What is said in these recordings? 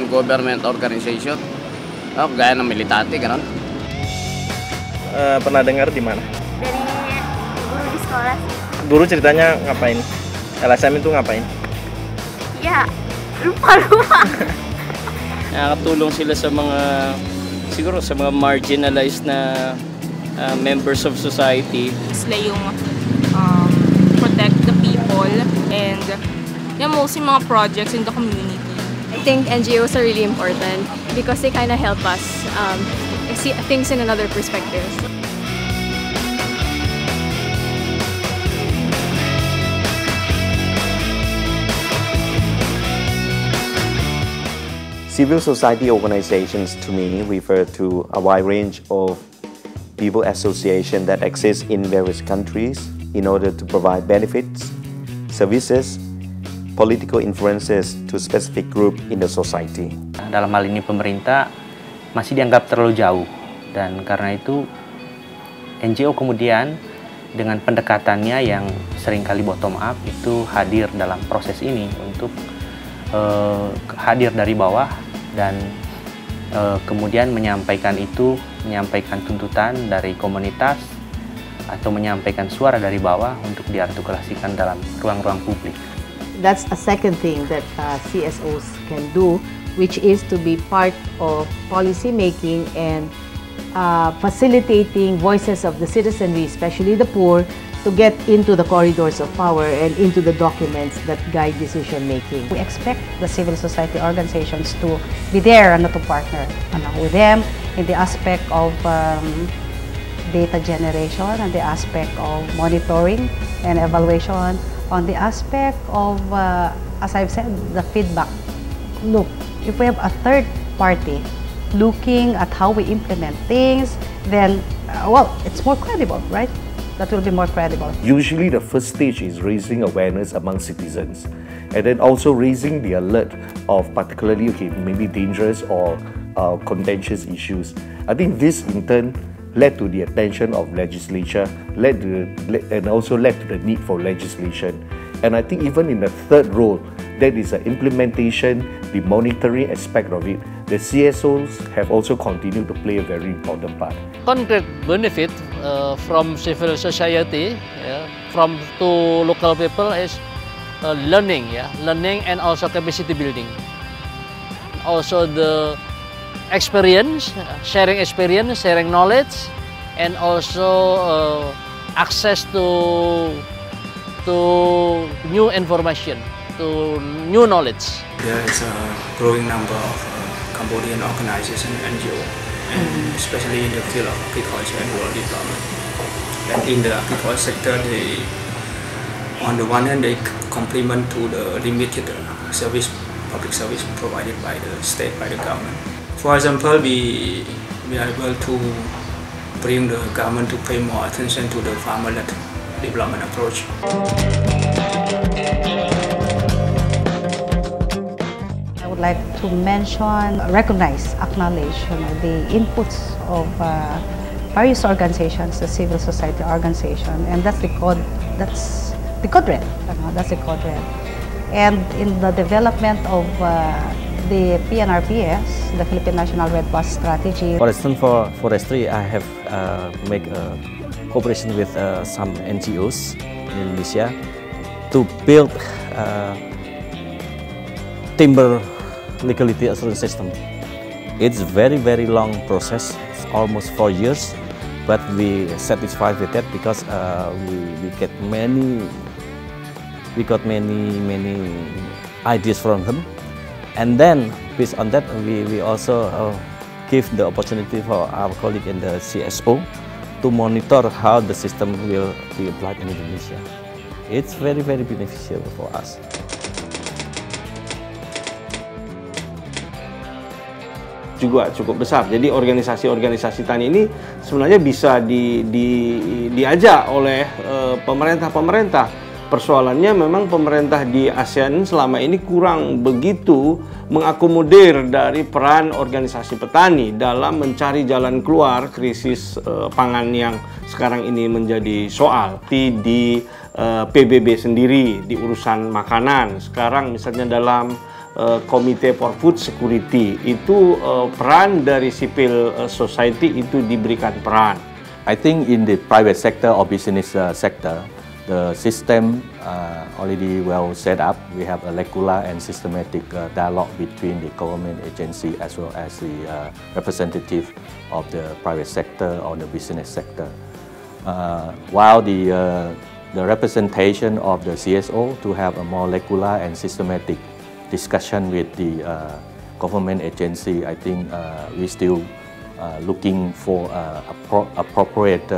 non-government organization, gaya ng militante, gano'n. Pernah dengar di mana? Dari guru di sekolah sih. Guru ceritanya ngapain? LSM itu ngapain? Ya, lupa. Nakakatulong sila sa mga, siguro sa mga marginalized na members of society. Sila yung protect the people and mostly mga projects in the community. I think NGOs are really important because they kind of help us see things in another perspective. Civil society organizations to me refer to a wide range of people associations that exist in various countries in order to provide benefits, services, political influences to specific group in the society. Dalam hal ini pemerintah masih dianggap terlalu jauh, dan karena itu NGO kemudian dengan pendekatannya yang seringkali bottom up itu hadir dalam proses ini untuk hadir dari bawah dan kemudian menyampaikan tuntutan dari komunitas atau menyampaikan suara dari bawah untuk diartikulasikan dalam ruang-ruang publik. That's a second thing that CSOs can do, which is to be part of policy making and facilitating voices of the citizenry, especially the poor, to get into the corridors of power and into the documents that guide decision making. We expect the civil society organizations to be there and to partner with them in the aspect of data generation and the aspect of monitoring and evaluation, on the aspect of, as I've said, the feedback. Look, if we have a third party looking at how we implement things, then, well, it's more credible, right? That will be more credible. Usually the first stage is raising awareness among citizens and then also raising the alert of particularly maybe dangerous or contentious issues. I think this in turn led to the attention of legislature, and also led to the need for legislation. And I think even in the third role, that is the implementation, the monitoring aspect of it, the CSOs have also continued to play a very important part. Concrete benefit from civil society, from to local people is learning, learning and also capacity building. Also the experience, sharing knowledge, and also access to new information, to new knowledge. There is a growing number of Cambodian organizations and NGO, and especially in the field of agriculture and rural development. And in the agriculture sector, they, on the one hand, they complement to the limited public service provided by the state, by the government. For example, we are able to bring the government to pay more attention to the farmer-led development approach. I would like to mention, recognize, acknowledge the inputs of various organizations, the civil society organization, and that's the code red. That's the code red. And in the development of the PNRPS, the Philippine National Red Bus Strategy. For instance, for forestry, I have made a cooperation with some NGOs in Indonesia to build timber legality assurance system. It's very long process. It's almost 4 years, but we satisfied with that because we got many ideas from them. And then, based on that, we also give the opportunity for our colleague in the CSO to monitor how the system will be applied in Indonesia. It's very beneficial for us. Juga cukup besar. Jadi organisasi-organisasi tani ini sebenarnya bisa diajak oleh pemerintah-pemerintah. Persoalannya memang pemerintah di ASEAN selama ini kurang begitu mengakomodir dari peran organisasi petani dalam mencari jalan keluar krisis pangan yang sekarang ini menjadi soal. Di PBB sendiri, di urusan makanan, sekarang misalnya dalam Komite for Food Security. Itu peran dari civil society itu diberikan peran. I think in the private sector or business sector, the system already well set up. We have a regular and systematic dialogue between the government agency as well as the representative of the private sector or the business sector. While the representation of the CSO to have a more regular and systematic discussion with the government agency, I think we still looking for appropriate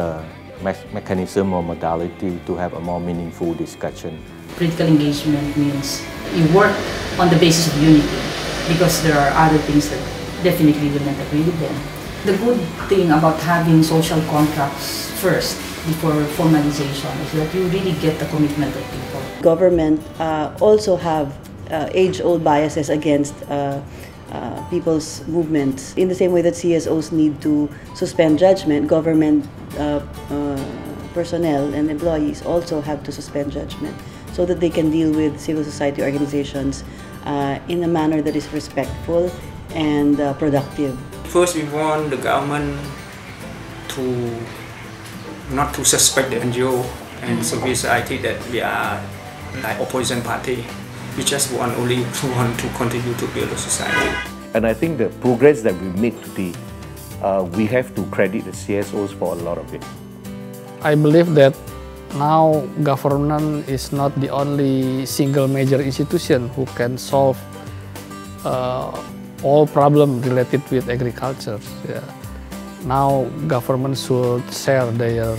mechanism or modality to have a more meaningful discussion. Political engagement means you work on the basis of unity because there are other things that definitely will not agree with them. The good thing about having social contracts first before formalization is that you really get the commitment of people. Government also have age-old biases against people's movements. In the same way that CSOs need to suspend judgment, government personnel and employees also have to suspend judgment so that they can deal with civil society organizations in a manner that is respectful and productive. First, we want the government to not to suspect the NGO and civil society that we are like opposition party. We just only want to contribute to build a society. And I think the progress that we make today, we have to credit the CSOs for a lot of it. I believe that now government is not the only single major institution who can solve all problems related with agriculture. Yeah. Now government should share their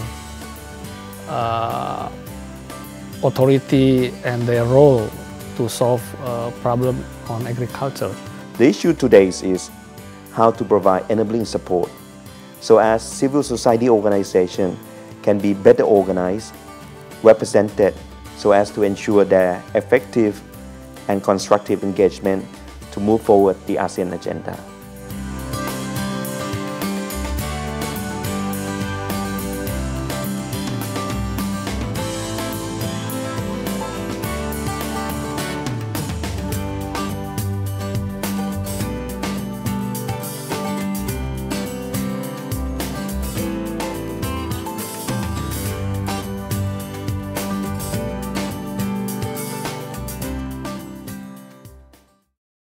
authority and their role to solve problem on agriculture. The issue today is how to provide enabling support so as civil society organizations can be better organized, represented, so as to ensure their effective and constructive engagement to move forward the ASEAN agenda.